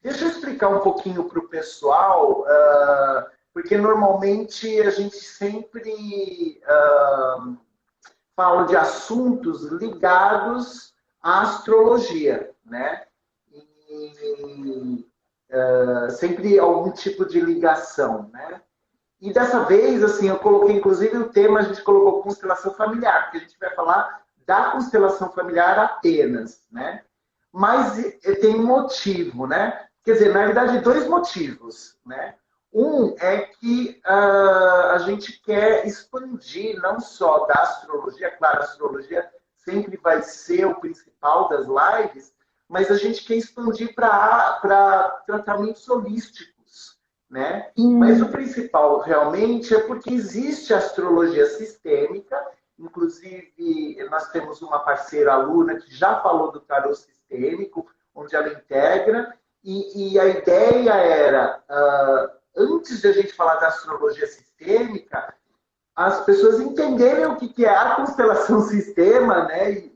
Deixa eu explicar um pouquinho para o pessoal, porque normalmente a gente sempre fala de assuntos ligados à astrologia, né? E sempre algum tipo de ligação, né? E dessa vez, assim, eu coloquei, inclusive, o tema, a gente colocou constelação familiar, porque a gente vai falar da constelação familiar apenas, né? Mas tem um motivo, né? Quer dizer, na verdade, dois motivos, né? Um é que a gente quer expandir não só da astrologia, claro, a astrologia sempre vai ser o principal das lives, mas a gente quer expandir para tratamentos holísticos, né? Mas o principal realmente é porque existe a astrologia sistêmica, inclusive nós temos uma parceira aluna que já falou do tarô sistêmico, onde ela integra, e a ideia era, antes de a gente falar da astrologia sistêmica, as pessoas entenderem o que é a constelação sistema, né?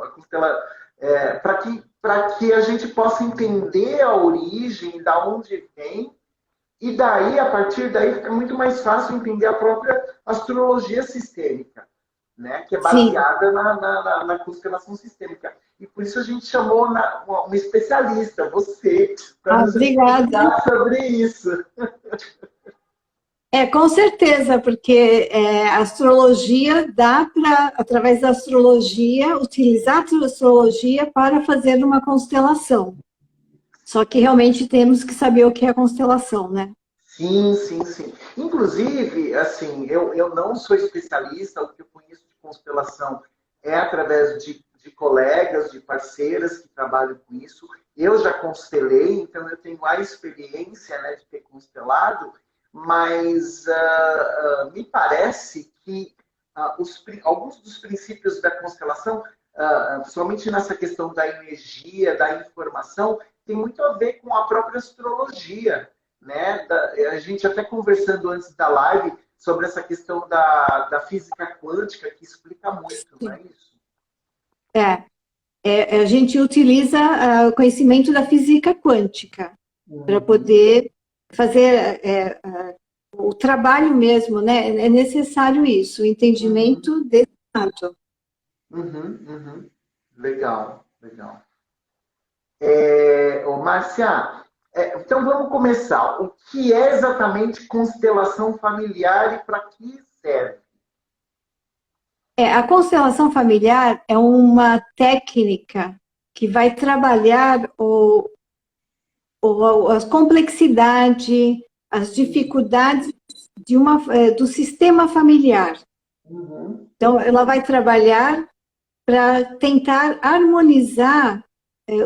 A constelação, para que a gente possa entender a origem, da onde vem, e daí, a partir daí, fica muito mais fácil entender a própria astrologia sistêmica, né? Que é baseada na constelação sistêmica. E por isso a gente chamou uma especialista, você, para nos explicar sobre isso. Com certeza, porque a astrologia dá para, através da astrologia, utilizar a astrologia para fazer uma constelação. Só que realmente temos que saber o que é a constelação, né? Sim, sim, sim. Inclusive, assim, eu não sou especialista, o que eu conheço de constelação é através de colegas, de parceiras que trabalham com isso. Eu já constelei, então eu tenho a experiência, né, de ter constelado, mas me parece que alguns dos princípios da constelação, somente nessa questão da energia, da informação, tem muito a ver com a própria astrologia, né? A gente até conversando antes da live sobre essa questão da física quântica, que explica muito, não é isso? A gente utiliza o conhecimento da física quântica para poder fazer o trabalho mesmo, né? É necessário isso, o entendimento desse lado. Legal, legal. Márcia, então vamos começar. O que é exatamente constelação familiar e para que serve? A constelação familiar é uma técnica que vai trabalhar a complexidade, as dificuldades do sistema familiar. Então, ela vai trabalhar para tentar harmonizar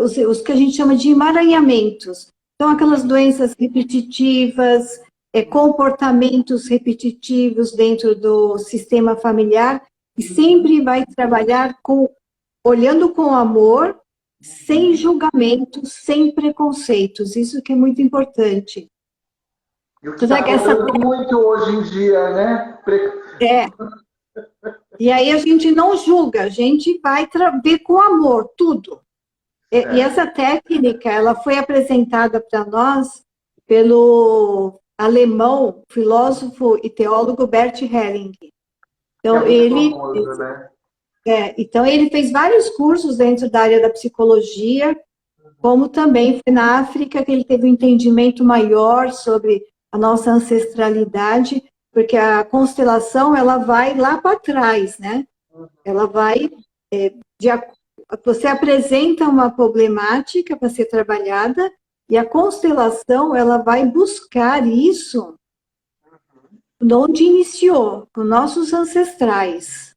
os que a gente chama de emaranhamentos. Então, aquelas doenças repetitivas, comportamentos repetitivos dentro do sistema familiar, e sempre vai trabalhar olhando com amor, sem julgamentos, sem preconceitos. Isso que é muito importante. E o que está falando muito hoje em dia, né? E aí a gente não julga, a gente vai ver com amor tudo. E essa técnica, ela foi apresentada para nós pelo alemão, filósofo e teólogo Bert Helling. Então, famoso, né? Então, ele fez vários cursos dentro da área da psicologia, como também foi na África que ele teve um entendimento maior sobre a nossa ancestralidade, porque a constelação, ela vai lá para trás, né? Ela vai... você apresenta uma problemática para ser trabalhada, e a constelação, ela vai buscar isso de onde iniciou, com nossos ancestrais.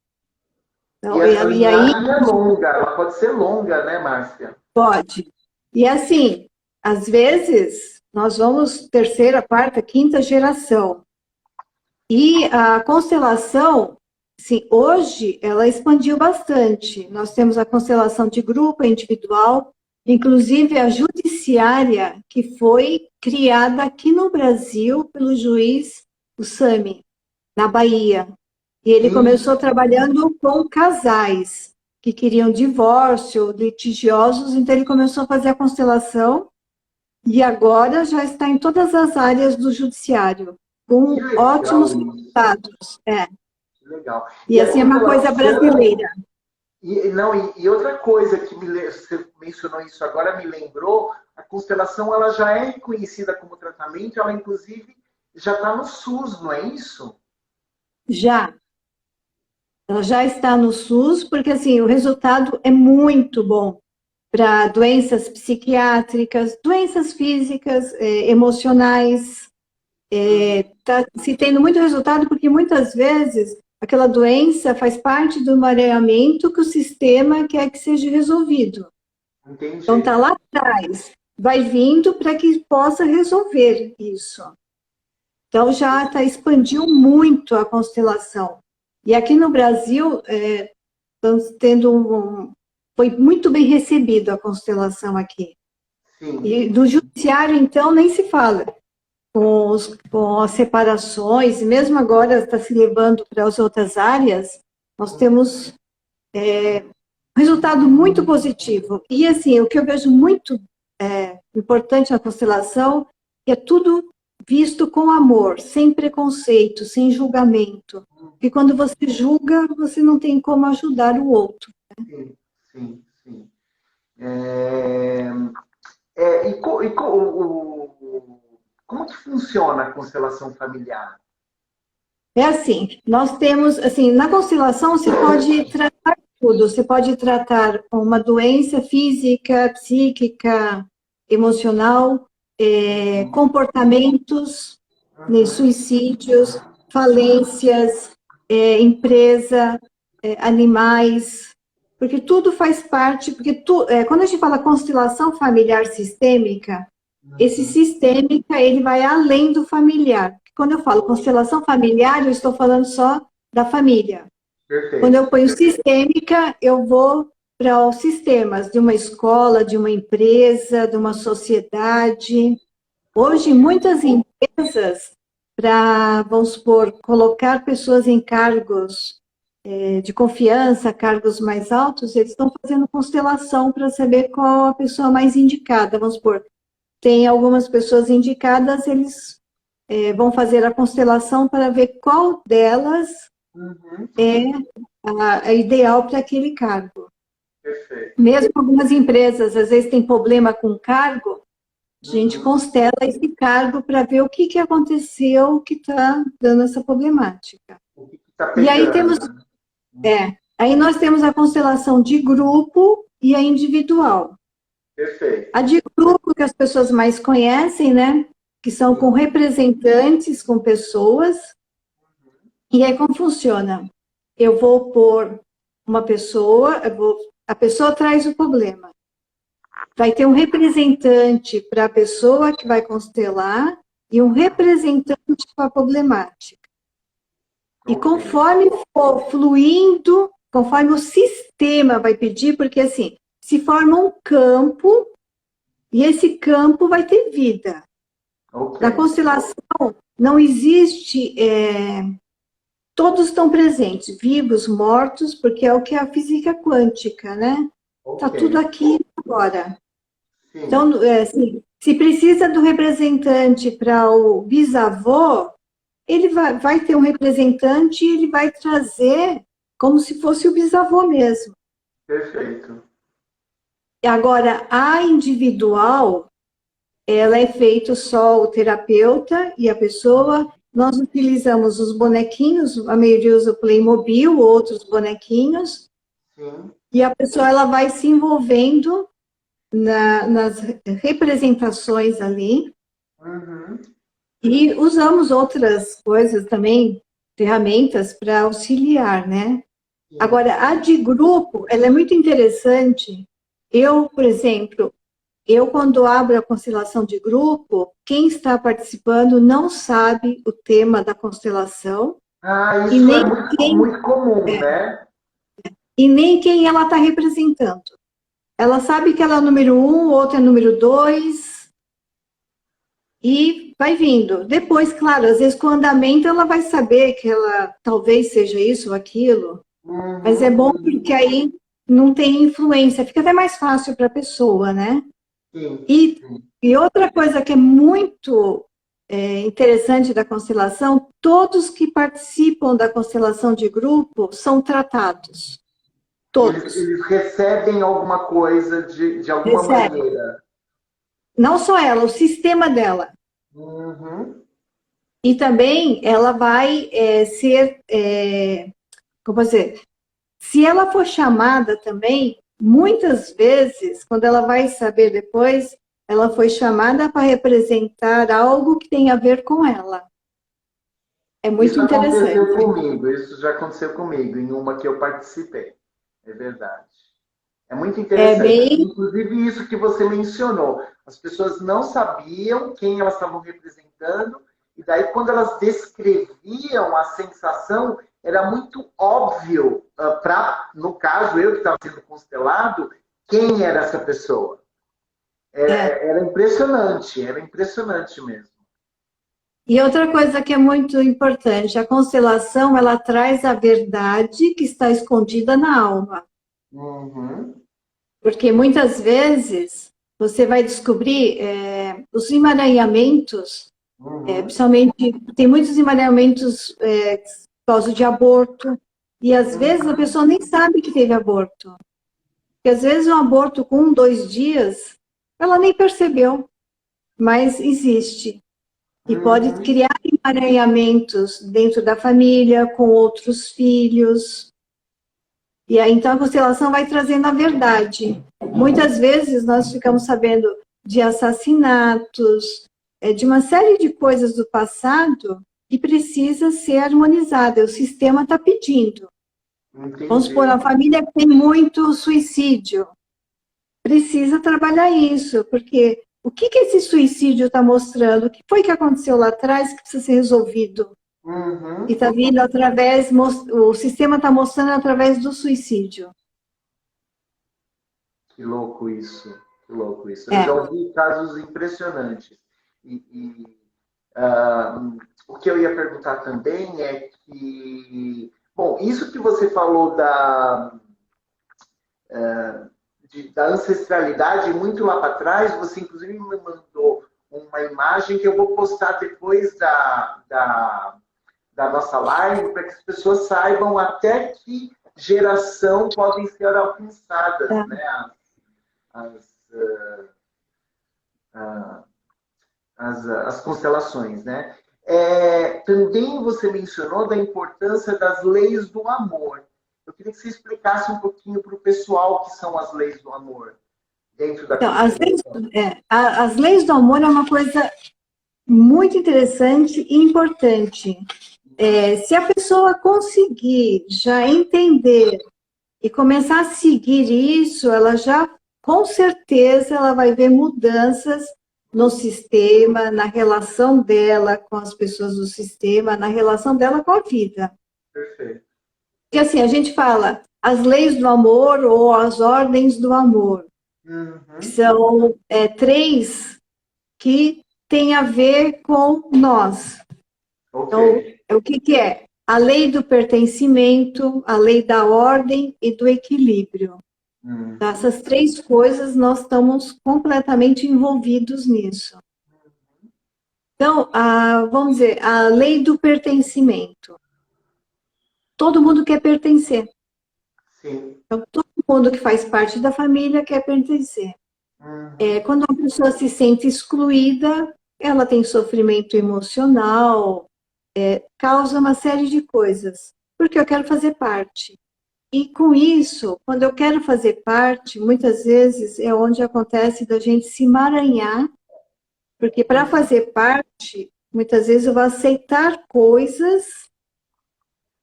Então, e essa linhagem é longa, ela pode ser longa, né, Márcia? Pode. E assim, às vezes, nós vamos terceira, quarta, quinta geração. E a constelação, sim, hoje, ela expandiu bastante. Nós temos a constelação de grupo, individual, inclusive a judiciária, que foi criada aqui no Brasil pelo juiz Sami, na Bahia. E ele Sim. começou trabalhando com casais que queriam divórcio, litigiosos, então ele começou a fazer a constelação e agora já está em todas as áreas do judiciário, com Que legal ótimos isso. resultados. Que legal. E A assim é uma coisa constelação... brasileira. E outra coisa que você mencionou isso agora, me lembrou, a constelação ela já é reconhecida como tratamento, ela inclusive já está no SUS, não é isso? Já. Ela já está no SUS, porque assim, o resultado é muito bom para doenças psiquiátricas, doenças físicas, emocionais. Está se tendo muito resultado, porque muitas vezes aquela doença faz parte do mareamento que o sistema quer que seja resolvido. Entendi. Então está lá atrás, vai vindo para que possa resolver isso. Então já expandiu muito a constelação. E aqui no Brasil, estamos tendo foi muito bem recebido a constelação aqui. Sim. E do judiciário, então, nem se fala. Com as separações, e mesmo agora está se levando para as outras áreas, nós temos um resultado muito positivo. E, assim, o que eu vejo muito importante na constelação é tudo visto com amor, sem preconceito, sem julgamento. Porque quando você julga, você não tem como ajudar o outro. Sim, sim, sim. Como que funciona a constelação familiar? É assim, nós temos, assim, na constelação você pode tratar tudo, você pode tratar uma doença física, psíquica, emocional, comportamentos, né, suicídios, falências, empresa, animais, porque tudo faz parte, porque quando a gente fala constelação familiar sistêmica, esse sistêmica, ele vai além do familiar. Quando eu falo constelação familiar, eu estou falando só da família. Perfeito. Quando eu ponho sistêmica, eu vou para os sistemas de uma escola, de uma empresa, de uma sociedade. Hoje, muitas empresas, para, vamos supor, colocar pessoas em cargos de confiança, cargos mais altos, eles estão fazendo constelação para saber qual a pessoa mais indicada. Vamos supor, tem algumas pessoas indicadas, eles vão fazer a constelação para ver qual delas é a ideal para aquele cargo. Perfeito. Mesmo algumas empresas, às vezes, tem problema com o cargo, a gente constela esse cargo para ver o que aconteceu que está dando essa problemática. O que está E aí pegando? aí nós temos a constelação de grupo e a individual. Perfeito. A de grupo que as pessoas mais conhecem, né? Que são com representantes, com pessoas. E aí como funciona? Eu vou pôr uma pessoa, a pessoa traz o problema. Vai ter um representante para a pessoa que vai constelar e um representante para a problemática. E conforme for fluindo, conforme o sistema vai pedir, porque assim, se forma um campo e esse campo vai ter vida. Na constelação não existe, todos estão presentes, vivos, mortos, porque é o que é a física quântica, né? Está tudo aqui agora. Sim. Então, assim, se precisa do representante para o bisavô, ele vai ter um representante e ele vai trazer como se fosse o bisavô mesmo. Perfeito. Agora, a individual, ela é feito só o terapeuta e a pessoa. Nós utilizamos os bonequinhos, a maioria usa o Playmobil, outros bonequinhos. Sim. E a pessoa ela vai se envolvendo nas representações ali. E usamos outras coisas também, ferramentas para auxiliar, né? Sim. Agora, a de grupo, ela é muito interessante. Eu, por exemplo, quando abro a constelação de grupo, quem está participando não sabe o tema da constelação. Isso e nem é muito comum, né? E nem quem ela está representando. Ela sabe que ela é o número 1, o outro é o número 2. e vai vindo. Depois, claro, às vezes com o andamento ela vai saber que ela talvez seja isso ou aquilo, mas é bom porque aí não tem influência, fica até mais fácil para a pessoa, né? Sim. E outra coisa que é muito interessante da constelação, todos que participam da constelação de grupo são tratados. Todos. Eles recebem alguma coisa de alguma maneira. Não só ela, o sistema dela. E também ela vai ser, como posso dizer, se ela for chamada também, muitas vezes, quando ela vai saber depois, ela foi chamada para representar algo que tem a ver com ela. É muito interessante. Isso já aconteceu comigo, em uma que eu participei. É verdade. É muito interessante. Inclusive isso que você mencionou. As pessoas não sabiam quem elas estavam representando, e daí quando elas descreviam a sensação, era muito óbvio para, no caso, eu que estava sendo constelado, quem era essa pessoa. Era impressionante mesmo. E outra coisa que é muito importante, a constelação, ela traz a verdade que está escondida na alma. Porque muitas vezes você vai descobrir os emaranhamentos, principalmente, tem muitos emaranhamentos por causa de aborto, e às vezes a pessoa nem sabe que teve aborto. Porque às vezes um aborto com 1, 2 dias, ela nem percebeu, mas existe. E pode criar emaranhamentos dentro da família, com outros filhos. E aí, então, a constelação vai trazendo a verdade. Muitas vezes nós ficamos sabendo de assassinatos, de uma série de coisas do passado que precisa ser harmonizada. O sistema está pedindo. Entendi. Vamos supor, a família tem muito suicídio. Precisa trabalhar isso, porque o que esse suicídio está mostrando? O que foi que aconteceu lá atrás que precisa ser resolvido? E está vindo através, o sistema está mostrando através do suicídio. Que louco isso, que louco isso. Eu já ouvi casos impressionantes. O que eu ia perguntar também é que, bom, isso que você falou da ancestralidade, muito lá para trás, você inclusive me mandou uma imagem que eu vou postar depois da nossa live, para que as pessoas saibam até que geração podem ser alcançadas, né? As constelações, né? Também você mencionou da importância das leis do amor. Eu queria que você explicasse um pouquinho para o pessoal o que são as leis do amor dentro da constelação. As leis do amor é uma coisa muito interessante e importante. Se a pessoa conseguir já entender e começar a seguir isso, ela já, com certeza, ela vai ver mudanças no sistema, na relação dela com as pessoas do sistema, na relação dela com a vida. Perfeito. Porque assim, a gente fala as leis do amor ou as ordens do amor. São 3 que têm a ver com nós. Okay. Então, o que é? A lei do pertencimento, a lei da ordem e do equilíbrio. Essas 3 coisas nós estamos completamente envolvidos nisso. Então, vamos dizer, a lei do pertencimento. Todo mundo quer pertencer. Sim. Então, todo mundo que faz parte da família quer pertencer. Quando uma pessoa se sente excluída, ela tem sofrimento emocional, causa uma série de coisas, porque eu quero fazer parte. E com isso, quando eu quero fazer parte, muitas vezes é onde acontece da gente se emaranhar, porque para fazer parte, muitas vezes eu vou aceitar coisas,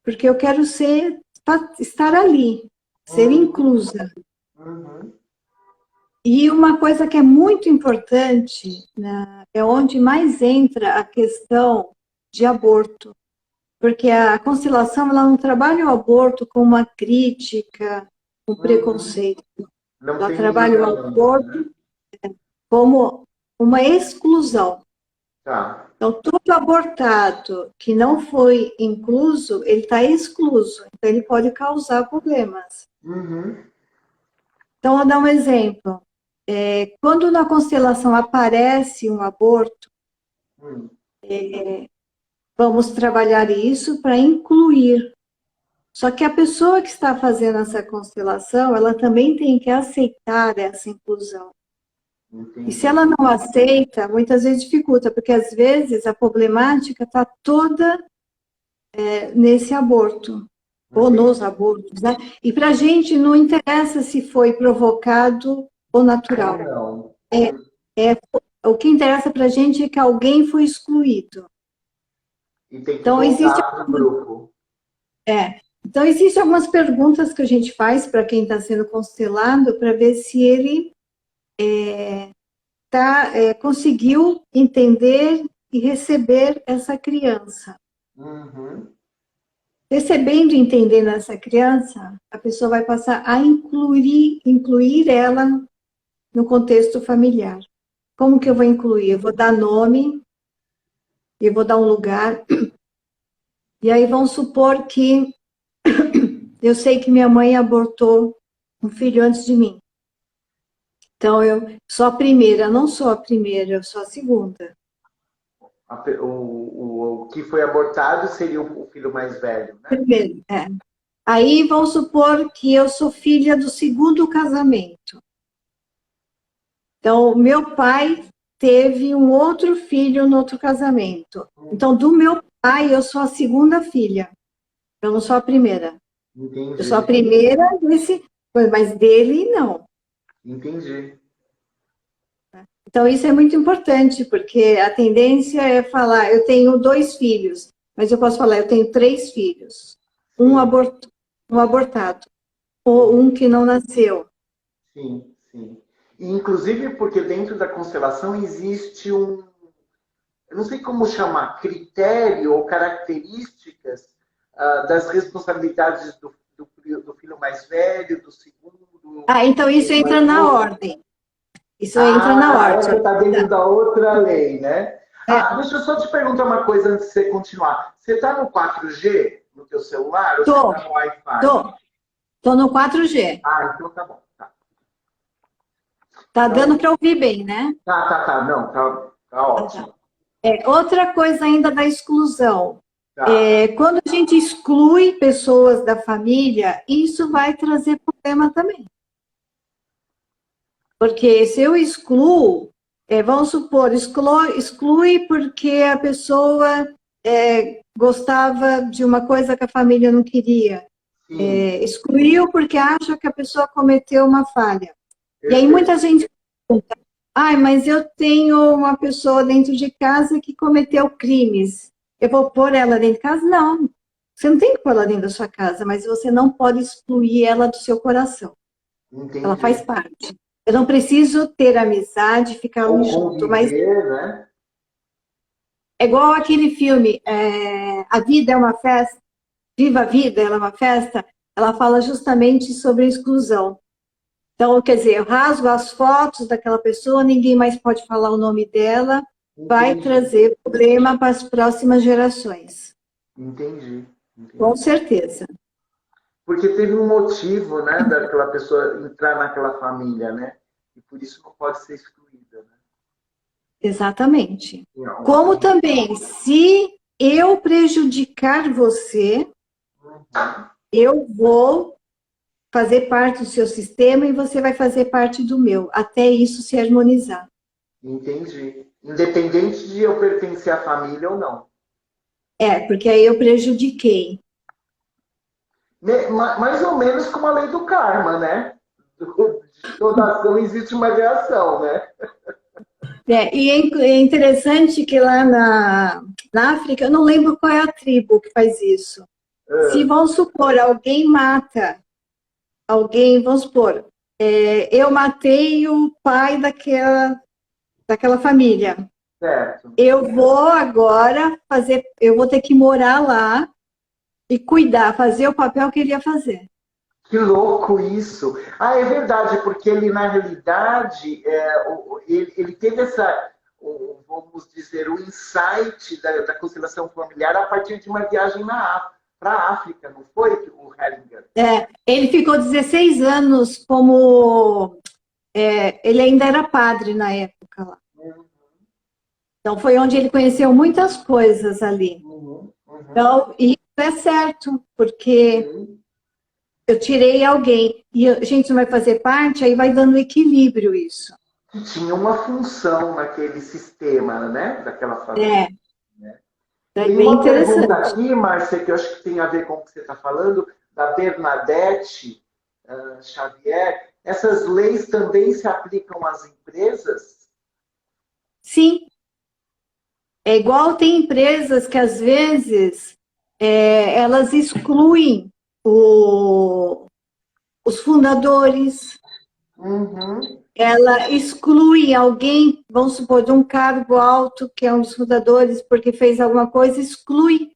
porque eu quero estar ali, ser inclusa. E uma coisa que é muito importante, né, é onde mais entra a questão de aborto. Porque a constelação ela não trabalha o aborto com uma crítica, um preconceito. Ela trabalha o aborto como uma exclusão. Tá. Então, todo abortado que não foi incluso, ele está excluso. Então, ele pode causar problemas. Uhum. Então, vou dar um exemplo. Quando na constelação aparece um aborto, Hum. vamos trabalhar isso para incluir. Só que a pessoa que está fazendo essa constelação, ela também tem que aceitar essa inclusão. E se Entendi. ela não aceita, muitas vezes dificulta, porque às vezes a problemática está toda nesse aborto, ou nos abortos, né? E para a gente não interessa se foi provocado ou natural. Não. O que interessa para a gente é que alguém foi excluído. E tem que Então, existe, voltar para o grupo. então, existem algumas perguntas que a gente faz para quem está sendo constelado, para ver se ele conseguiu entender e receber essa criança. Uhum. Recebendo e entendendo essa criança, a pessoa vai passar a incluir ela no contexto familiar. Como que eu vou incluir? Eu vou dar nome, eu vou dar um lugar, e aí vamos supor que eu sei que minha mãe abortou um filho antes de mim. Então, eu sou a primeira, não sou a primeira, eu sou a segunda. O que foi abortado seria o filho mais velho, né? Primeiro, Aí vamos supor que eu sou filha do segundo casamento. Então, meu pai teve um outro filho no outro casamento. Então, do meu pai, eu sou a segunda filha. Eu não sou a primeira. Entendi. Eu sou a primeira, mas dele, não. Entendi. Então, isso é muito importante, porque a tendência é falar, eu tenho 2 filhos, mas eu posso falar, eu tenho 3 filhos. Um abortado, ou um que não nasceu. Sim, sim. E, inclusive porque dentro da constelação existe um, eu não sei como chamar, critério ou características das responsabilidades do filho mais velho, do segundo. Então isso entra na ordem. Isso entra na ordem. Está dentro da outra lei, né? É. Deixa eu só te perguntar uma coisa antes de você continuar. Você está no 4G no teu celular ou você está no Wi-Fi? Tô no 4G. Então tá bom. Tá dando para ouvir bem, né? Tá. Não, tá ótimo. Outra coisa ainda da exclusão. Tá. Quando a gente exclui pessoas da família, isso vai trazer problema também. Porque se eu excluo, vamos supor, exclui porque a pessoa gostava de uma coisa que a família não queria. Excluiu porque acha que a pessoa cometeu uma falha. Perfeito. E aí muita gente pergunta, mas eu tenho uma pessoa dentro de casa que cometeu crimes. Eu vou pôr ela dentro de casa? Não. Você não tem que pôr ela dentro da sua casa, mas você não pode excluir ela do seu coração. Entendi. Ela faz parte. Eu não preciso ter amizade, ficar junto, mas né? é igual aquele filme, A Vida é uma Festa, Viva a Vida, ela é uma festa, ela fala justamente sobre a exclusão. Então, quer dizer, eu rasgo as fotos daquela pessoa, ninguém mais pode falar o nome dela, vai trazer problema para as próximas gerações. Entendi. Com certeza. Porque teve um motivo, né, daquela pessoa entrar naquela família, né? E por isso não pode ser excluída, né? Exatamente. Como também, se eu prejudicar você, eu vou fazer parte do seu sistema e você vai fazer parte do meu, até isso se harmonizar. Entendi. Independente de eu pertencer à família ou não. Porque aí eu prejudiquei. Mais ou menos como a lei do karma, né? De toda ação existe uma reação, né? E é interessante que lá na África, eu não lembro qual é a tribo que faz isso. Se, vamos supor, alguém mata alguém, vamos supor, eu matei o pai daquela família. Certo. Eu vou agora eu vou ter que morar lá e cuidar, fazer o papel que ele ia fazer. Que louco isso! É verdade, porque ele, na realidade, ele teve vamos dizer, o insight da constelação familiar a partir de uma viagem para a África, não foi, o Hellinger? Ele ficou 16 anos como... ele ainda era padre na época lá. Então, foi onde ele conheceu muitas coisas ali. Então, isso é certo, porque eu tirei alguém, e a gente não vai fazer parte, aí vai dando equilíbrio isso. Que tinha uma função naquele sistema, né? Daquela família. Né? Tem bem uma interessante. pergunta aqui, Márcia, que eu acho que tem a ver com o que você está falando, da Bernadette Xavier. Essas leis também se aplicam às empresas? Sim. É igual, tem empresas que, às vezes, elas excluem os fundadores. Ela exclui alguém, vamos supor, de um cargo alto, que é um dos fundadores, porque fez alguma coisa, exclui.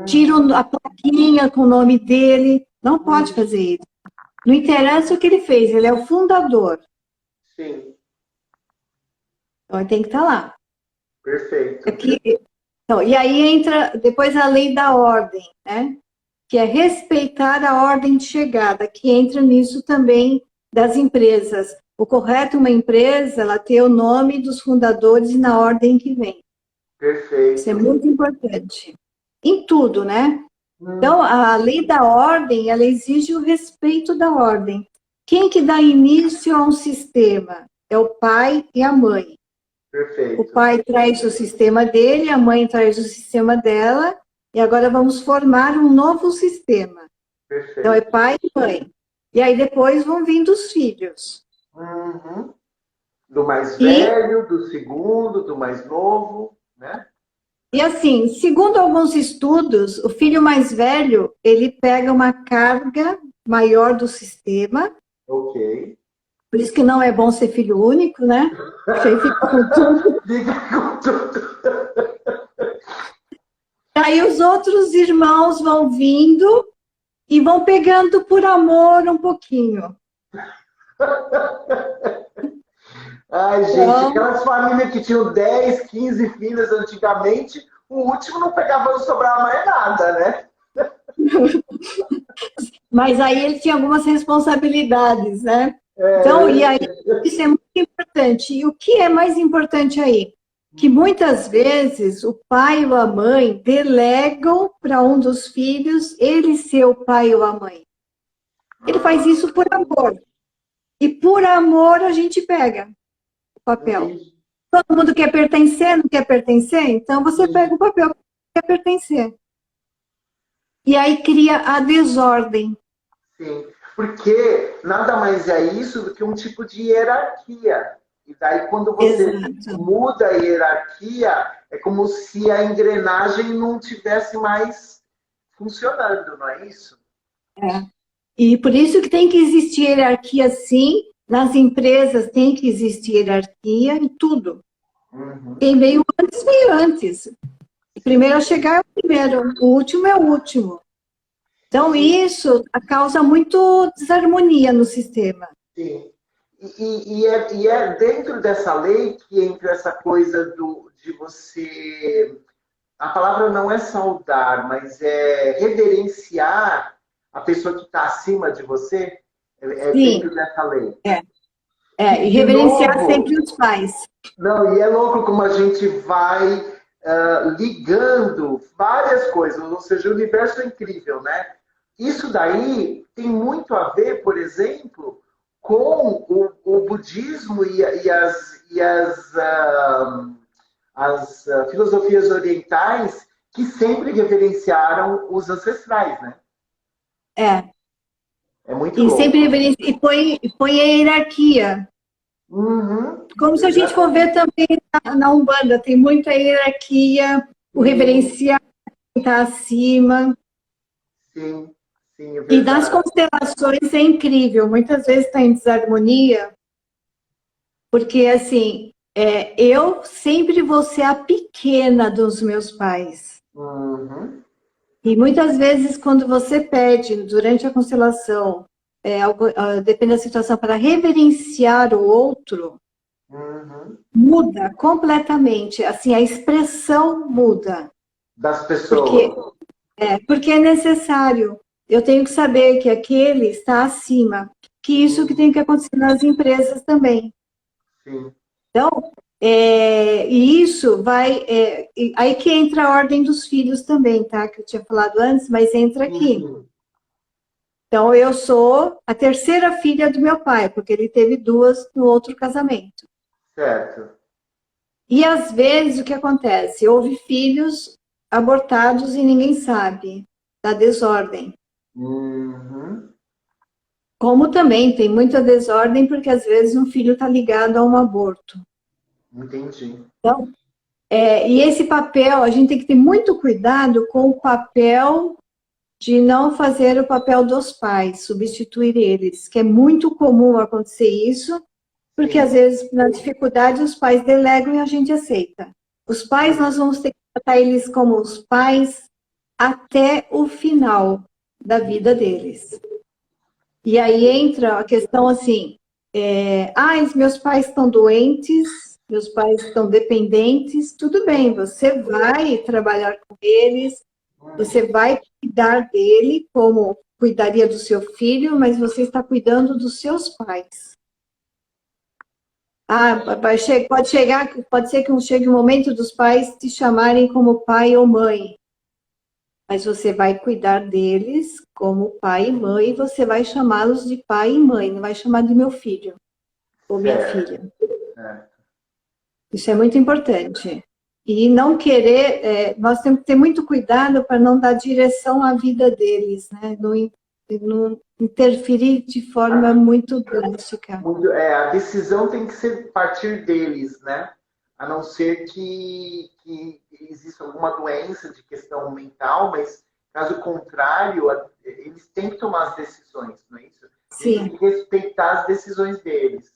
Tira a plaquinha com o nome dele. Não pode fazer isso. Não interessa o que ele fez, ele é o fundador. Sim. Então, ele tem que estar lá. Perfeito. Então, e aí entra depois a lei da ordem, né? Que é respeitar a ordem de chegada, que entra nisso também das empresas. O correto uma empresa, ela ter o nome dos fundadores na ordem que vem. Perfeito. Isso é muito importante. Em tudo, né? Então, a lei da ordem, ela exige o respeito da ordem. Quem que dá início a um sistema? É o pai e a mãe. Perfeito. O pai traz o sistema dele, a mãe traz o sistema dela, e agora vamos formar um novo sistema. Perfeito. Então, é pai e mãe. E aí depois vão vindo os filhos. Do mais velho, do segundo, do mais novo, né? E assim, segundo alguns estudos, o filho mais velho, ele pega uma carga maior do sistema. Ok. Por isso que não é bom ser filho único, né? Porque aí fica com tudo. Fica com tudo. Aí os outros irmãos vão vindo e vão pegando por amor um pouquinho. Ai, gente, aquelas famílias que tinham 10, 15 filhas antigamente, o último não pegava, não sobrava mais nada, né? Mas aí ele tinha algumas responsabilidades, né? Então, e aí, isso é muito importante. E o que é mais importante aí? Que muitas vezes o pai ou a mãe delegam para um dos filhos ele ser o pai ou a mãe. Ele faz isso por amor. E por amor a gente pega o papel. Todo mundo quer pertencer, não quer pertencer? Então você pega o papel que quer pertencer. E aí cria a desordem. Sim, porque nada mais é isso do que um tipo de hierarquia. E daí, quando você muda a hierarquia, é como se a engrenagem não tivesse mais funcionando, não é isso? E por isso que tem que existir hierarquia, sim. Nas empresas tem que existir hierarquia em tudo. Quem veio antes, veio antes. O primeiro a chegar é o primeiro, o último é o último. Então, isso causa muito desarmonia no sistema. Sim. E é dentro dessa lei que entra essa coisa de você... A palavra não é saudar, mas é reverenciar a pessoa que está acima de você. É dentro dessa lei. E reverenciar sempre os pais. Não, e é louco como a gente vai ligando várias coisas, ou seja, o universo é incrível, né? Isso daí tem muito a ver, por exemplo, com o budismo e as filosofias orientais que sempre reverenciaram os ancestrais, né? É muito louco. Sempre reverencia, e põe a hierarquia. Como se a gente for ver também na Umbanda, tem muita hierarquia, o reverenciar quem está acima. Sim, sim, é verdade. E nas constelações é incrível, muitas vezes está em desarmonia, porque assim, eu sempre vou ser a pequena dos meus pais. E muitas vezes quando você pede, durante a constelação, depende da situação, para reverenciar o outro, Uhum. Muda completamente, assim, a expressão muda. Das pessoas. Porque é necessário. Eu tenho que saber que aquele está acima. Que isso que tem que acontecer nas empresas também. Sim. Então, e isso vai... aí que entra a ordem dos filhos também, tá? Que eu tinha falado antes, mas entra aqui. Uhum. Então, eu sou a terceira filha do meu pai, porque ele teve duas no outro casamento. Certo. E, às vezes, o que acontece? Houve filhos abortados e ninguém sabe da desordem. Uhum. Como também tem muita desordem, porque, às vezes, um filho está ligado a um aborto. Entendi. Então, e esse papel, a gente tem que ter muito cuidado com o papel de não fazer o papel dos pais, substituir eles, que é muito comum acontecer isso, porque Sim. às vezes na dificuldade os pais delegam e a gente aceita. Os pais, nós vamos ter que tratar eles como os pais até o final da vida deles. E aí entra a questão assim, meus pais estão doentes, meus pais estão dependentes, tudo bem, você vai trabalhar com eles, você vai cuidar dele como cuidaria do seu filho, mas você está cuidando dos seus pais. Pode ser que chegue um momento dos pais te chamarem como pai ou mãe, mas você vai cuidar deles como pai e mãe, e você vai chamá-los de pai e mãe, não vai chamar de meu filho ou minha filha. Isso é muito importante. E não querer, nós temos que ter muito cuidado para não dar direção à vida deles, né? Não interferir de forma muito drástica. A decisão tem que ser partir deles, né? A não ser que exista alguma doença de questão mental, mas caso contrário, eles têm que tomar as decisões, não é isso? Sim. Tem que respeitar as decisões deles.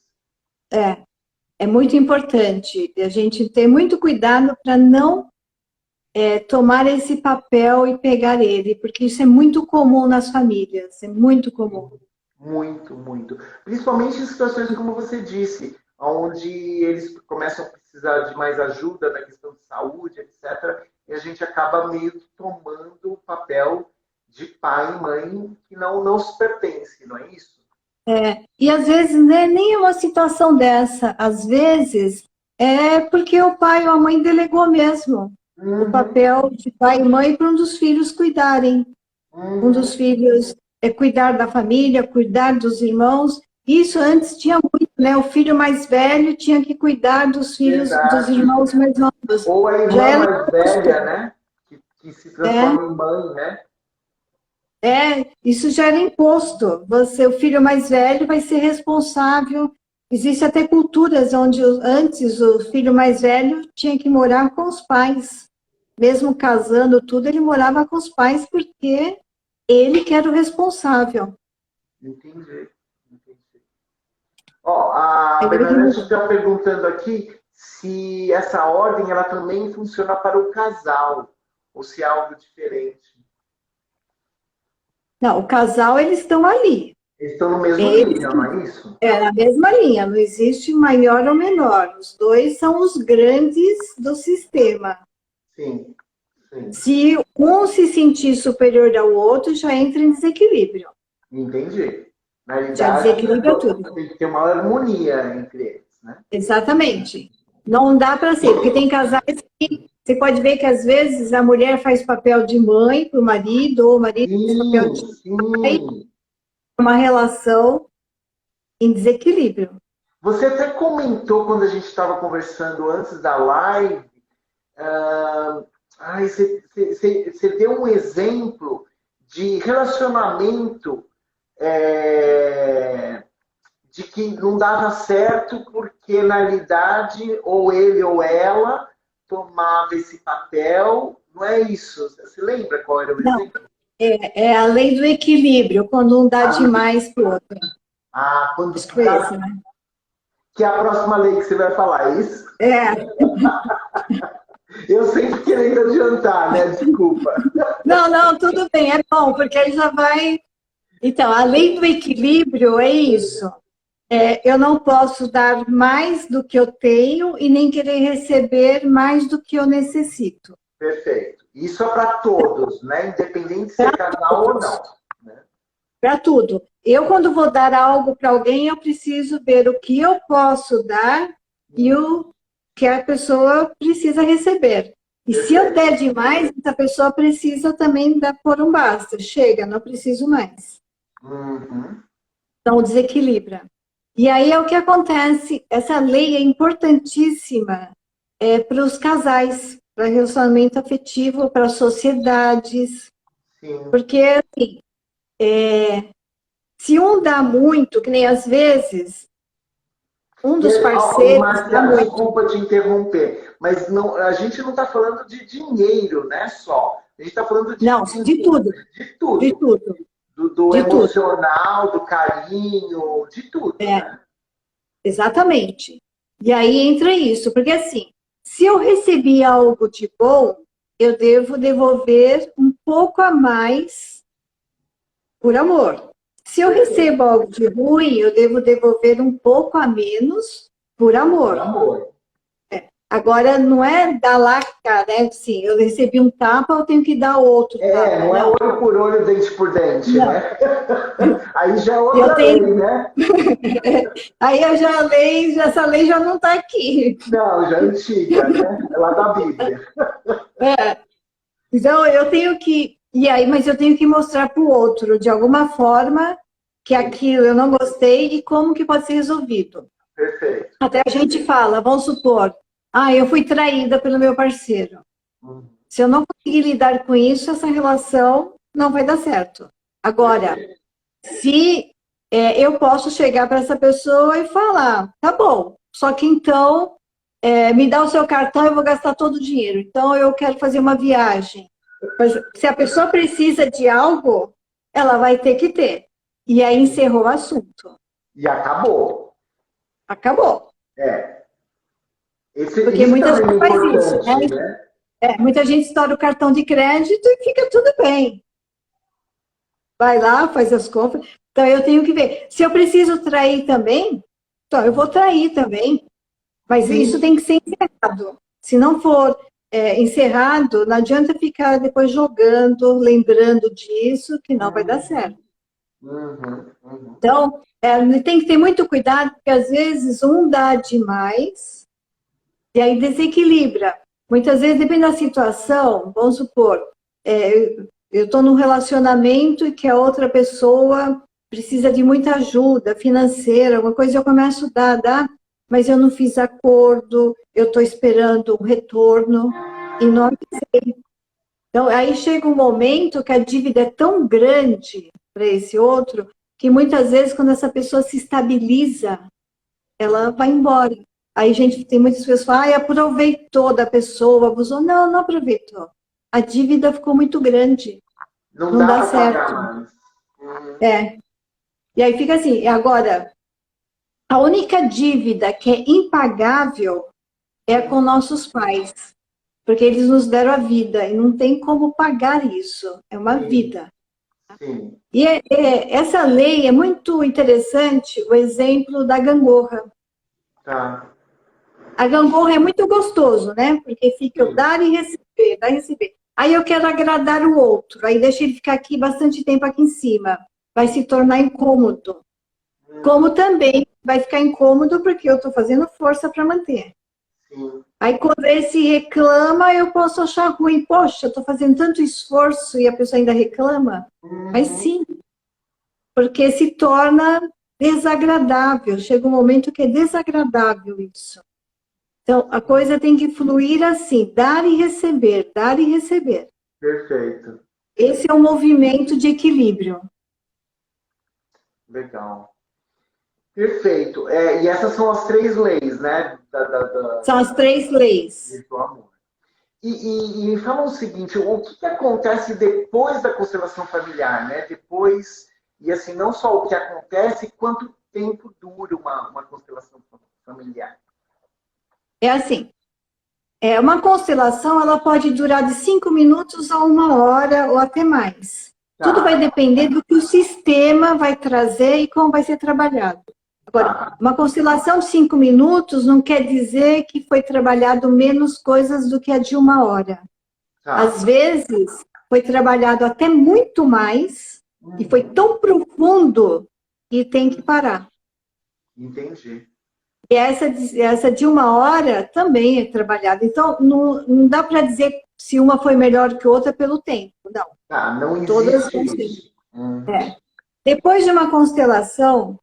É muito importante a gente ter muito cuidado para não tomar esse papel e pegar ele, porque isso é muito comum nas famílias, é muito comum. Muito, muito. Principalmente em situações como você disse, onde eles começam a precisar de mais ajuda na questão de saúde, etc. E a gente acaba meio que tomando o papel de pai e mãe que não se pertence, não é isso? E às vezes nem é uma situação dessa, às vezes é porque o pai ou a mãe delegou mesmo o papel de pai e mãe para um dos filhos cuidarem. Um dos filhos cuidar da família, cuidar dos irmãos. Isso antes tinha muito, né? O filho mais velho tinha que cuidar dos filhos, dos irmãos mais novos. Ou a irmã mais velha, né? Que se transforma em mãe, né? Isso já era imposto. O filho mais velho vai ser responsável. Existem até culturas onde antes o filho mais velho tinha que morar com os pais. Mesmo casando tudo, ele morava com os pais porque ele que era o responsável. Entendi. A Bernadette está perguntando aqui se essa ordem ela também funciona para o casal, ou se é algo diferente. Não, o casal, eles estão ali. Eles estão no mesmo linha, não é isso? Na mesma linha, não existe maior ou menor. Os dois são os grandes do sistema. Sim. Se um se sentir superior ao outro, já entra em desequilíbrio. Entendi. Na realidade, já desequilibra tudo. Tem que ter uma harmonia entre eles, né? Exatamente. Não dá para ser, porque tem casais que você pode ver que às vezes a mulher faz papel de mãe para o marido, ou o marido faz papel de pai, uma relação em desequilíbrio. Você até comentou quando a gente estava conversando antes da live, você deu um exemplo de relacionamento de que não dava certo porque, na realidade, ou ele ou ela tomava esse papel. Não é isso? Você lembra qual era o exemplo? É a lei do equilíbrio, quando um dá demais para o outro. Quando acho que foi isso, né? Que é a próxima lei que você vai falar, é isso? Eu sempre querendo adiantar, né? Desculpa. Não, tudo bem, é bom, porque aí já vai... Então, a lei do equilíbrio é isso. Eu não posso dar mais do que eu tenho e nem querer receber mais do que eu necessito. Perfeito. Isso é para todos, né? Independente de ser casal ou não. Né? Para tudo. Eu, quando vou dar algo para alguém, eu preciso ver o que eu posso dar e o que a pessoa precisa receber. E se eu der demais, essa pessoa precisa também dar por um basta. Chega, não preciso mais. Então, desequilibra. E aí é o que acontece. Essa lei é importantíssima para os casais, para relacionamento afetivo, para sociedades. Sim. Porque, assim, se um dá muito, que nem às vezes, um dos parceiros dá muito. Desculpa te interromper, mas não, a gente não está falando de dinheiro, né, só. A gente está falando de... Não, de tudo. De tudo. De tudo. Do emocional, do carinho, de tudo. Né? Exatamente. E aí entra isso, porque assim, se eu recebi algo de bom, eu devo devolver um pouco a mais por amor. Se eu recebo algo de ruim, eu devo devolver um pouco a menos por amor. Por amor. Agora, não é dar lá, né? Assim, eu recebi um tapa, eu tenho que dar outro tapa. Não é olho por olho, dente por dente, não. Né? Aí já é outra lei, né? Aí essa lei já não está aqui. Não, já é antiga, né? É lá da Bíblia. Então, eu tenho que... mas eu tenho que mostrar para o outro, de alguma forma, que aquilo eu não gostei e como que pode ser resolvido. Perfeito. Até a gente fala, vamos supor, eu fui traída pelo meu parceiro. Se eu não conseguir lidar com isso, essa relação não vai dar certo. Agora, se eu posso chegar para essa pessoa e falar, tá bom, só que então me dá o seu cartão, eu vou gastar todo o dinheiro. Então, eu quero fazer uma viagem. Se a pessoa precisa de algo, ela vai ter que ter. E aí encerrou o assunto. E acabou. Acabou. Porque muita gente faz isso, né? Muita gente estoura o cartão de crédito e fica tudo bem. Vai lá, faz as compras. Então, eu tenho que ver. Se eu preciso trair também, então eu vou trair também. Mas isso tem que ser encerrado. Se não for encerrado, não adianta ficar depois jogando, lembrando disso, que não vai dar certo. Então, tem que ter muito cuidado, porque às vezes um dá demais e aí desequilibra. Muitas vezes, depende da situação, vamos supor, eu estou num relacionamento e que a outra pessoa precisa de muita ajuda financeira, alguma coisa, eu começo a dar, mas eu não fiz acordo, eu estou esperando um retorno e não avisei. Então, aí chega um momento que a dívida é tão grande para esse outro, que muitas vezes, quando essa pessoa se estabiliza, ela vai embora. Aí, tem muitas pessoas que falam, aproveitou da pessoa, abusou. Não, não aproveitou. A dívida ficou muito grande. Não dá certo. E aí fica assim, agora, a única dívida que é impagável é com nossos pais. Porque eles nos deram a vida e não tem como pagar isso. É uma vida. Sim. E essa lei é muito interessante, o exemplo da gangorra. Tá. A gangorra é muito gostoso, né? Porque fica eu dar e receber, dar e receber. Aí eu quero agradar o outro, aí deixa ele ficar aqui bastante tempo aqui em cima. Vai se tornar incômodo. Como também vai ficar incômodo porque eu estou fazendo força para manter. Sim. Aí quando ele se reclama, eu posso achar ruim. Poxa, eu estou fazendo tanto esforço e a pessoa ainda reclama. Mas sim, porque se torna desagradável. Chega um momento que é desagradável isso. Então, a coisa tem que fluir assim, dar e receber, dar e receber. Perfeito. Esse é o movimento de equilíbrio. Legal. Perfeito. E essas são as 3 leis, né? São as 3 leis. Do amor. E me fala o seguinte, o que acontece depois da constelação familiar, né? Depois, e assim, não só o que acontece, quanto tempo dura uma constelação familiar? É assim, uma constelação ela pode durar de 5 minutos a 1 hora ou até mais. Tudo vai depender do que o sistema vai trazer e como vai ser trabalhado. Tá. Uma constelação de 5 minutos não quer dizer que foi trabalhado menos coisas do que a de 1 hora. Tá. Às vezes, foi trabalhado até muito mais e foi tão profundo que tem que parar. Entendi. E essa de 1 hora também é trabalhada. Então, não dá para dizer se uma foi melhor que outra pelo tempo, não. Tá, não existe Todas isso. É. Depois de uma constelação,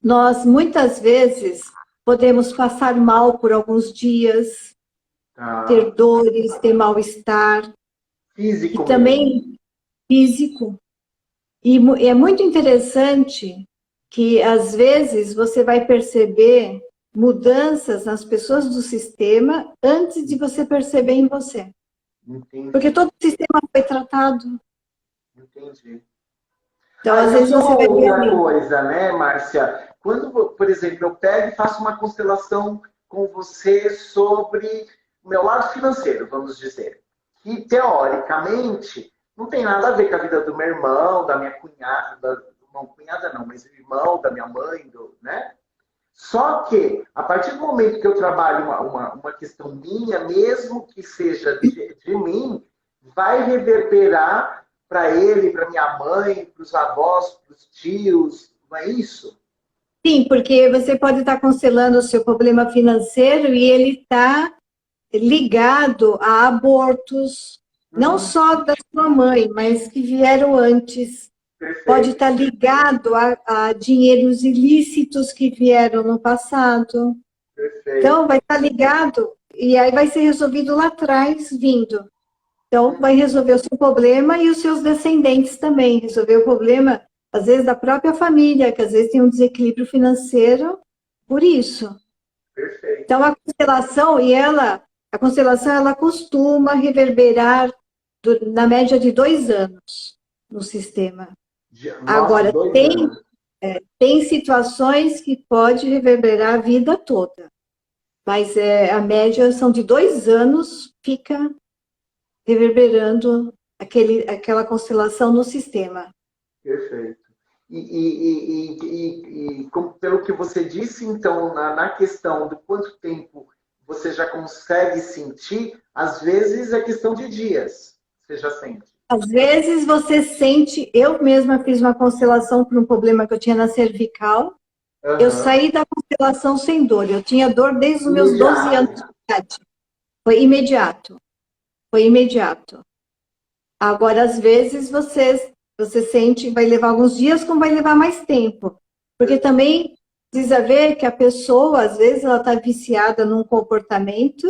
nós muitas vezes podemos passar mal por alguns dias, Tá. ter dores, ter mal-estar. Físico E também físico. E é muito interessante que, às vezes, você vai perceber mudanças nas pessoas do sistema antes de você perceber em você. Entendi. Porque todo o sistema foi tratado. Entendi. Então, às vezes, você vai ver outra coisa, né, Márcia? Quando, por exemplo, eu pego e faço uma constelação com você sobre o meu lado financeiro, vamos dizer, que, teoricamente, não tem nada a ver com a vida do meu irmão, da minha cunhada, não cunhada não, mas irmão, da minha mãe, né? Só que, a partir do momento que eu trabalho uma questão minha, mesmo que seja de mim, vai reverberar para ele, para minha mãe, para os avós, para os tios, não é isso? Sim, porque você pode estar constelando o seu problema financeiro e ele está ligado a abortos, não só da sua mãe, mas que vieram antes. Perfeito. Pode estar ligado a dinheiros ilícitos que vieram no passado. Perfeito. Então, vai estar ligado e aí vai ser resolvido lá atrás, vindo. Então, vai resolver o seu problema e os seus descendentes também. Resolver o problema, às vezes, da própria família, que às vezes tem um desequilíbrio financeiro por isso. Perfeito. Então, a constelação, ela costuma reverberar na média de 2 anos no sistema. Nossa, agora, tem situações que pode reverberar a vida toda. Mas a média são de 2 anos, fica reverberando aquela constelação no sistema. Perfeito. Pelo que você disse, então, na questão do quanto tempo você já consegue sentir, às vezes é questão de dias, você já sente. Às vezes você sente, eu mesma fiz uma constelação por um problema que eu tinha na cervical, eu saí da constelação sem dor, eu tinha dor desde os meus 12 anos de idade. Foi imediato. Agora, às vezes, você sente, vai levar alguns dias, como vai levar mais tempo. Porque também precisa ver que a pessoa, às vezes, ela está viciada num comportamento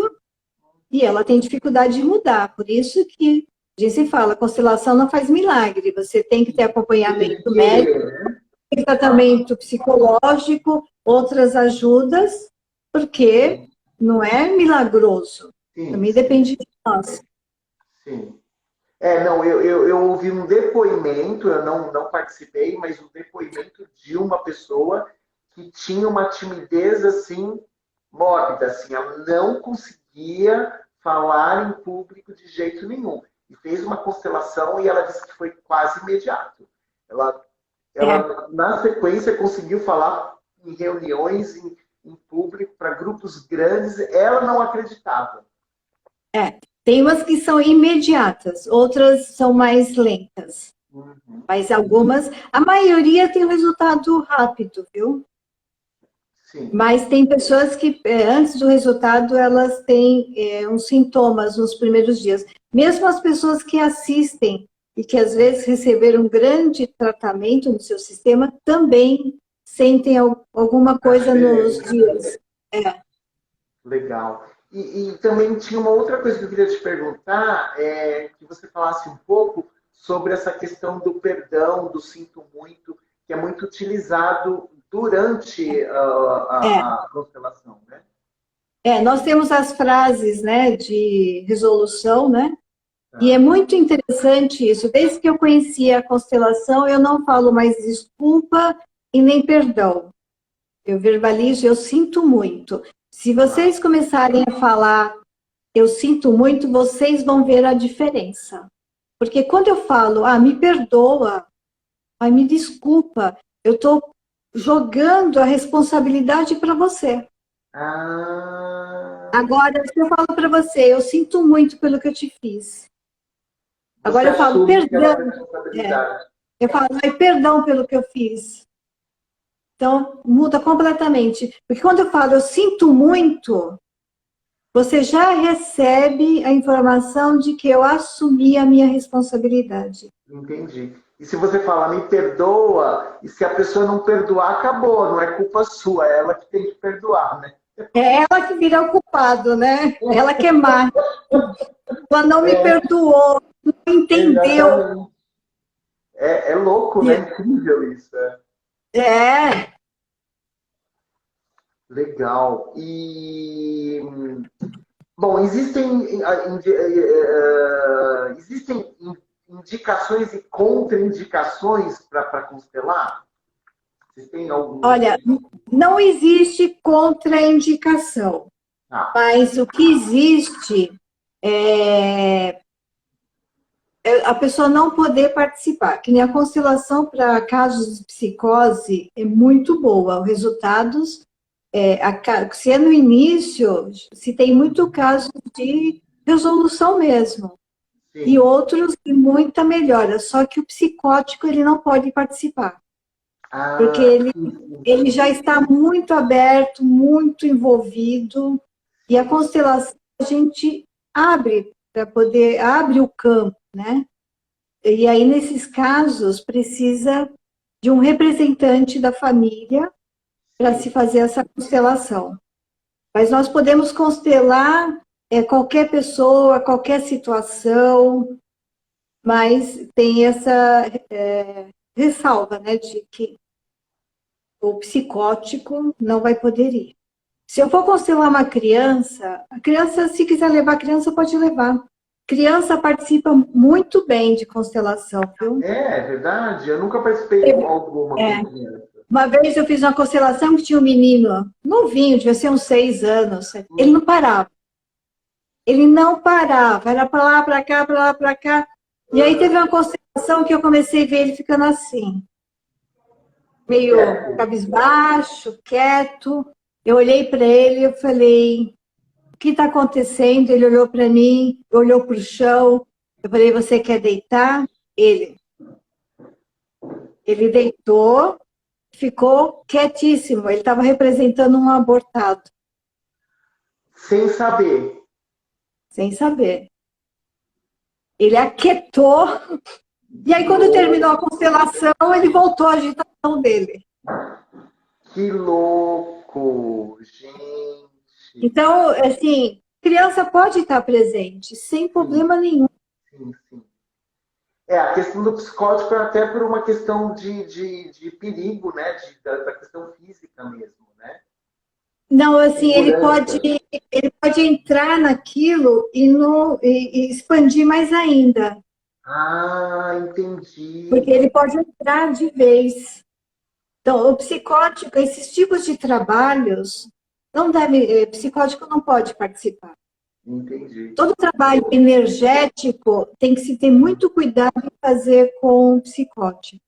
e ela tem dificuldade de mudar. Por isso que se fala, constelação não faz milagre. Você tem que ter acompanhamento médico, tratamento psicológico, outras ajudas, porque não é milagroso. Também depende de nós. Sim. Não, eu ouvi um depoimento, eu não participei, mas um depoimento de uma pessoa que tinha uma timidez, assim, mórbida, assim, ela não conseguia falar em público de jeito nenhum. E fez uma constelação e ela disse que foi quase imediato. Ela na sequência, conseguiu falar em reuniões, em público, para grupos grandes, ela não acreditava. Tem umas que são imediatas, outras são mais lentas. Mas algumas, a maioria tem um resultado rápido, viu? Sim. Mas tem pessoas que, antes do resultado, elas têm uns sintomas nos primeiros dias. Mesmo as pessoas que assistem e que às vezes receberam um grande tratamento no seu sistema, também sentem alguma coisa nos dias. Legal. E também tinha uma outra coisa que eu queria te perguntar, que você falasse um pouco sobre essa questão do perdão, do sinto muito, que é muito utilizado durante a constelação, né? Nós temos as frases, né, de resolução, né? E é muito interessante isso. Desde que eu conheci a constelação, eu não falo mais desculpa e nem perdão. Eu verbalizo, eu sinto muito. Se vocês começarem a falar, eu sinto muito, vocês vão ver a diferença. Porque quando eu falo, me perdoa, me desculpa, eu estou jogando a responsabilidade para você. Ah, Agora, se eu falo para você, eu sinto muito pelo que eu te fiz. Agora eu falo, perdão. Eu falo, ai, perdão pelo que eu fiz. Então, muda completamente. Porque quando eu falo, eu sinto muito, você já recebe a informação de que eu assumi a minha responsabilidade. entendi. E se você falar, me perdoa, e se a pessoa não perdoar, acabou, não é culpa sua, é ela que tem que perdoar, né? É ela que vira o culpado, né? Ela que é má. Ela não me perdoou, não entendeu. Exatamente. É louco, né? Incrível isso. É. Legal. E, bom, existem indicações e contraindicações para constelar? Vocês têm algum? Olha, não existe contraindicação, mas o que existe é a pessoa não poder participar. Que nem a constelação para casos de psicose é muito boa. Os resultados, se é no início, se tem muito caso de resolução mesmo. Sim. E outros de muita melhora. Só que o psicótico ele não pode participar. Porque ele já está muito aberto, muito envolvido. E a constelação a gente abre para poder abre o campo, né? E aí, nesses casos, precisa de um representante da família para se fazer essa constelação. Mas nós podemos constelar qualquer pessoa, qualquer situação, mas tem essa ressalva, né, de que o psicótico não vai poder ir. Se eu for constelar uma criança, a criança, se quiser levar a criança, pode levar. Criança participa muito bem de constelação, viu? É verdade. Eu nunca participei de alguma com criança. Uma vez eu fiz uma constelação que tinha um menino novinho, devia ser uns 6 anos. Ele não parava. Ele não parava. Era para lá, para cá, para lá, para cá. E aí teve uma constelação que eu comecei a ver ele ficando assim. Meio cabisbaixo, quieto. Eu olhei para ele e falei, o que está acontecendo? Ele olhou para mim, olhou para o chão. Eu falei, você quer deitar? Ele deitou, ficou quietíssimo. Ele estava representando um abortado. Sem saber. Sem saber. Ele aquietou. E aí, quando terminou a constelação, ele voltou à agitação dele. Que louco, gente. Então, assim, criança pode estar presente, sem problema nenhum. Sim, sim. A questão do psicótico é até por uma questão de perigo, né? Da questão física mesmo, né? Não, assim, ele pode entrar naquilo e expandir mais ainda. Ah, entendi. Porque ele pode entrar de vez. Então, o psicótico, esses tipos de trabalhos, psicótico não pode participar. Entendi. Todo trabalho energético tem que se ter muito cuidado em fazer com o psicótico.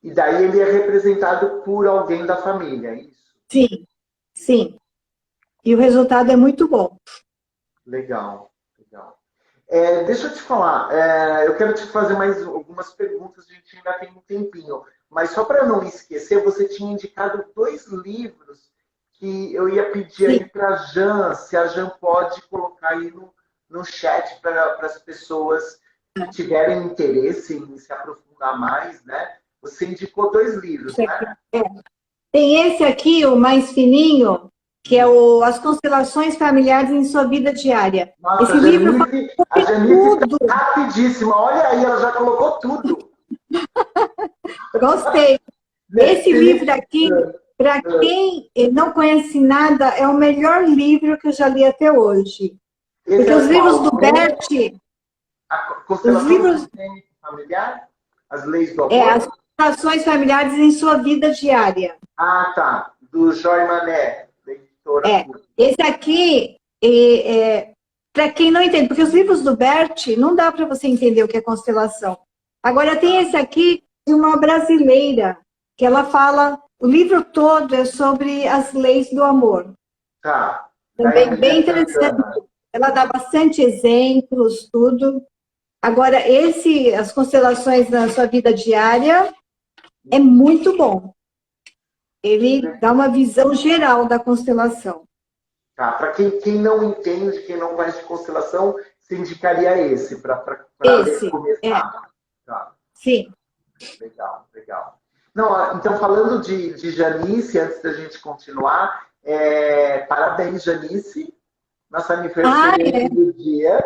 E daí ele é representado por alguém da família, é isso? Sim, sim. E o resultado é muito bom. Legal, legal. Deixa eu te falar, eu quero te fazer mais algumas perguntas, a gente ainda tem um tempinho. Mas só para não esquecer, você tinha indicado 2 livros que eu ia pedir aí para a Jan, se a Jan pode colocar aí no chat para as pessoas que tiverem interesse em se aprofundar mais, né? Você indicou 2 livros, né? Tem esse aqui, o mais fininho, que é As Constelações Familiares em Sua Vida Diária. Nossa, esse livro a Janice tá rapidíssima, olha aí, ela já colocou tudo. Gostei. Esse livro aqui, para quem não conhece nada, é o melhor livro que eu já li até hoje. Porque os livros do Bert... Os livros familiar? As leis do amor? As constelações familiares em sua vida diária. Ah, tá. Do Joy Mané. Esse aqui, para quem não entende, porque os livros do Bert, não dá para você entender o que é constelação. Agora tem esse aqui de uma brasileira, que ela fala O livro todo é sobre as leis do amor. Tá. Também bem interessante. Ela dá bastante exemplos, tudo. Agora, as constelações na sua vida diária é muito bom. Ele dá uma visão geral da constelação. Tá, para quem não entende, quem não conhece de constelação, você indicaria esse para começar. É. Tá. Sim. Legal, legal. Não, então, falando de Janice, antes da gente continuar, parabéns, Janice, nossa aniversariante do dia.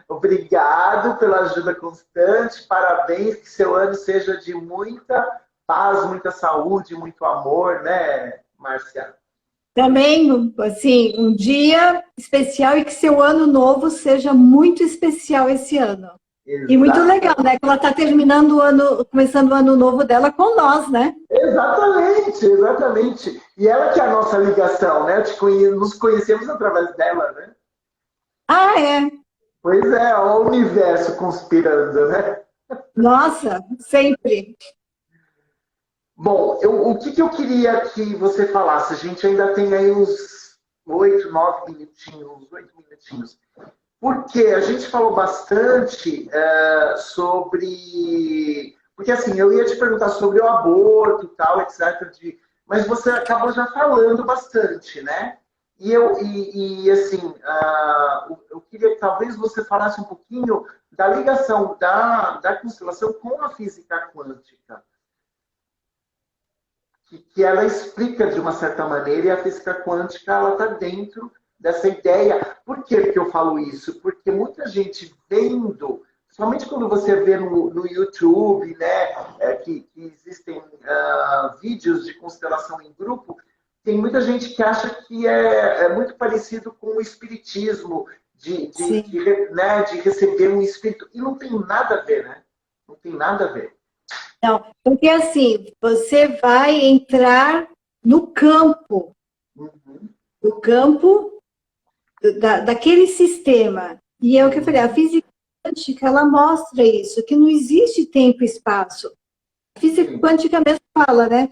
Obrigado pela ajuda constante, parabéns, que seu ano seja de muita paz, muita saúde, muito amor, né, Márcia? Também, assim, um dia especial e que seu ano novo seja muito especial esse ano. Exatamente. E muito legal, né? Que ela está terminando o ano, começando o ano novo dela com nós, né? Exatamente, exatamente. E ela que é a nossa ligação, né? Nos conhecemos através dela, né? Ah, é? Pois é, o universo conspirando, né? Nossa, sempre. Bom, o que eu queria que você falasse? A gente ainda tem aí uns 8, 9 minutinhos, 8 minutinhos. Porque a gente falou bastante sobre... Porque, assim, eu ia te perguntar sobre o aborto e tal, etc. Mas você acabou já falando bastante, né? Assim, eu queria que talvez você falasse um pouquinho da ligação da constelação com a física quântica. Que ela explica de uma certa maneira, e a física quântica ela está dentro dessa ideia. Por que eu falo isso? Porque muita gente vendo, somente quando você vê no YouTube, né, que existem vídeos de constelação em grupo, tem muita gente que acha que é muito parecido com o espiritismo, de receber um espírito. E não tem nada a ver, né? Não tem nada a ver. Não, porque assim, você vai entrar no campo, daquele sistema. E é o que eu falei, a física quântica, ela mostra isso, que não existe tempo e espaço. A física quântica mesmo fala, né?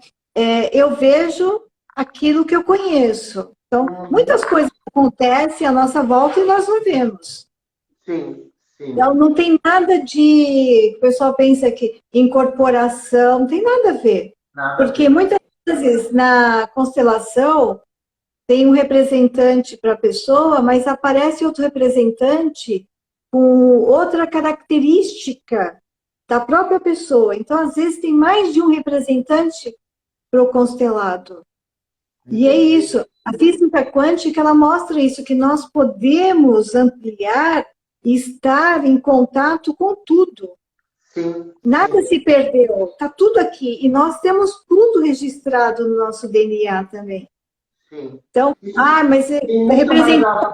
Eu vejo aquilo que eu conheço. Então, muitas coisas acontecem à nossa volta e nós não vemos. Sim. Então, não tem nada de... O pessoal pensa que incorporação, não tem nada a ver. Porque muitas vezes na constelação tem um representante para a pessoa, mas aparece outro representante com outra característica da própria pessoa. Então, às vezes, tem mais de um representante para o constelado. E é isso. A física quântica, ela mostra isso, que nós podemos ampliar e estar em contato com tudo. Sim. Nada se perdeu, está tudo aqui. E nós temos tudo registrado no nosso DNA também. Sim. Então, mas representou...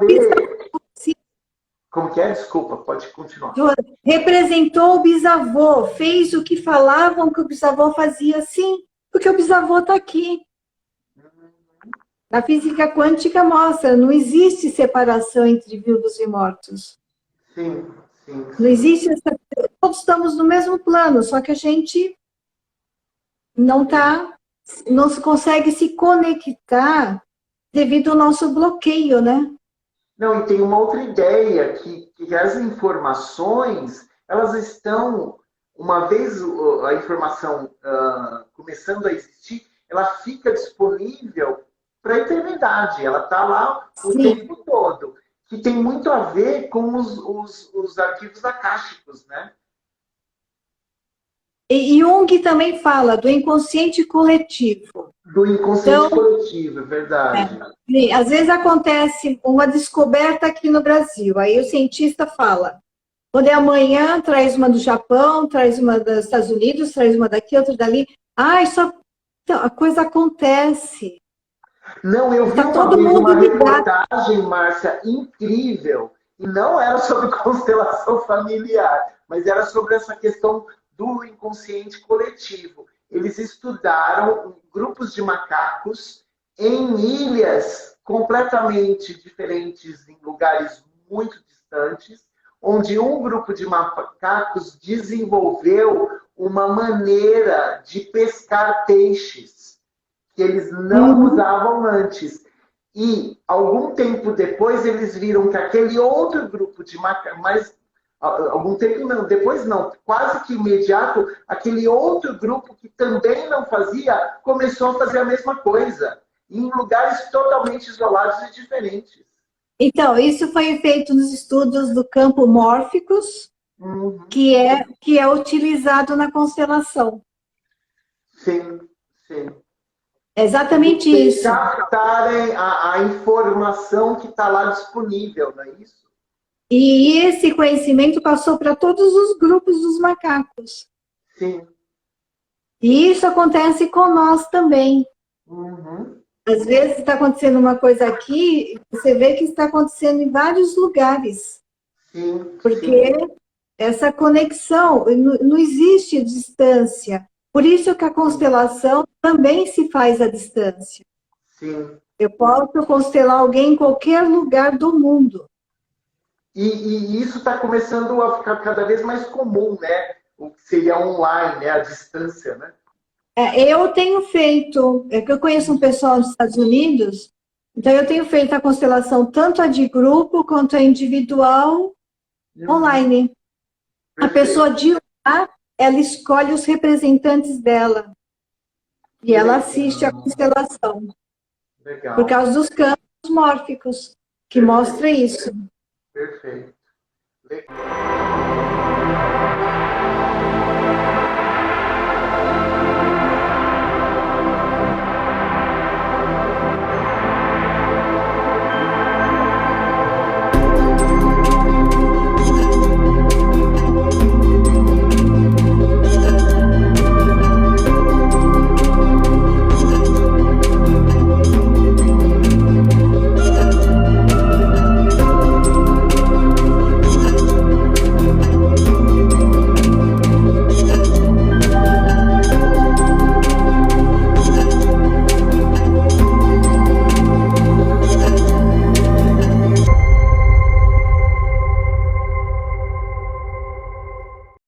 Como que é? Desculpa, pode continuar. Representou o bisavô, fez o que falavam que o bisavô fazia, sim, porque o bisavô está aqui. A física quântica mostra, não existe separação entre vivos e mortos. Sim. Não existe essa... Todos estamos no mesmo plano, só que a gente não se consegue se conectar devido ao nosso bloqueio, né? Não, e tem uma outra ideia, que as informações, elas estão, uma vez a informação começando a existir, ela fica disponível para a eternidade, ela está lá o tempo todo, que tem muito a ver com os arquivos acásticos, né? E Jung também fala do inconsciente coletivo. Do inconsciente coletivo, é verdade. Às vezes acontece uma descoberta aqui no Brasil, aí o cientista fala, quando é amanhã, traz uma do Japão, traz uma dos Estados Unidos, traz uma daqui, outra dali. Então, a coisa acontece. Não, eu vi uma reportagem, Márcia, incrível, e não era sobre constelação familiar, mas era sobre essa questão do inconsciente coletivo. Eles estudaram grupos de macacos em ilhas completamente diferentes, em lugares muito distantes, onde um grupo de macacos desenvolveu uma maneira de pescar peixes. que eles não usavam antes. E, algum tempo depois, eles viram que aquele outro grupo de macacos, mas algum tempo não, depois não, quase que imediato, aquele outro grupo que também não fazia, começou a fazer a mesma coisa, em lugares totalmente isolados e diferentes. Então, isso foi feito nos estudos do campo mórficos, que é utilizado na constelação. Sim, sim. É exatamente isso. Captarem a informação que está lá disponível, não é isso? E esse conhecimento passou para todos os grupos dos macacos. Sim. E isso acontece com nós também. Às vezes está acontecendo uma coisa aqui, você vê que está acontecendo em vários lugares. Sim. Porque essa conexão, não existe distância. Por isso que a constelação também se faz à distância. Sim. Eu posso constelar alguém em qualquer lugar do mundo. E isso está começando a ficar cada vez mais comum, né? O que seria online, né? A distância, né? Eu tenho feito, que eu conheço um pessoal nos Estados Unidos, então eu tenho feito a constelação tanto a de grupo quanto a individual online. A pessoa de lá, ela escolhe os representantes dela e ela assiste a constelação. Legal. Por causa dos campos mórficos, que mostra isso. Perfeito. Legal.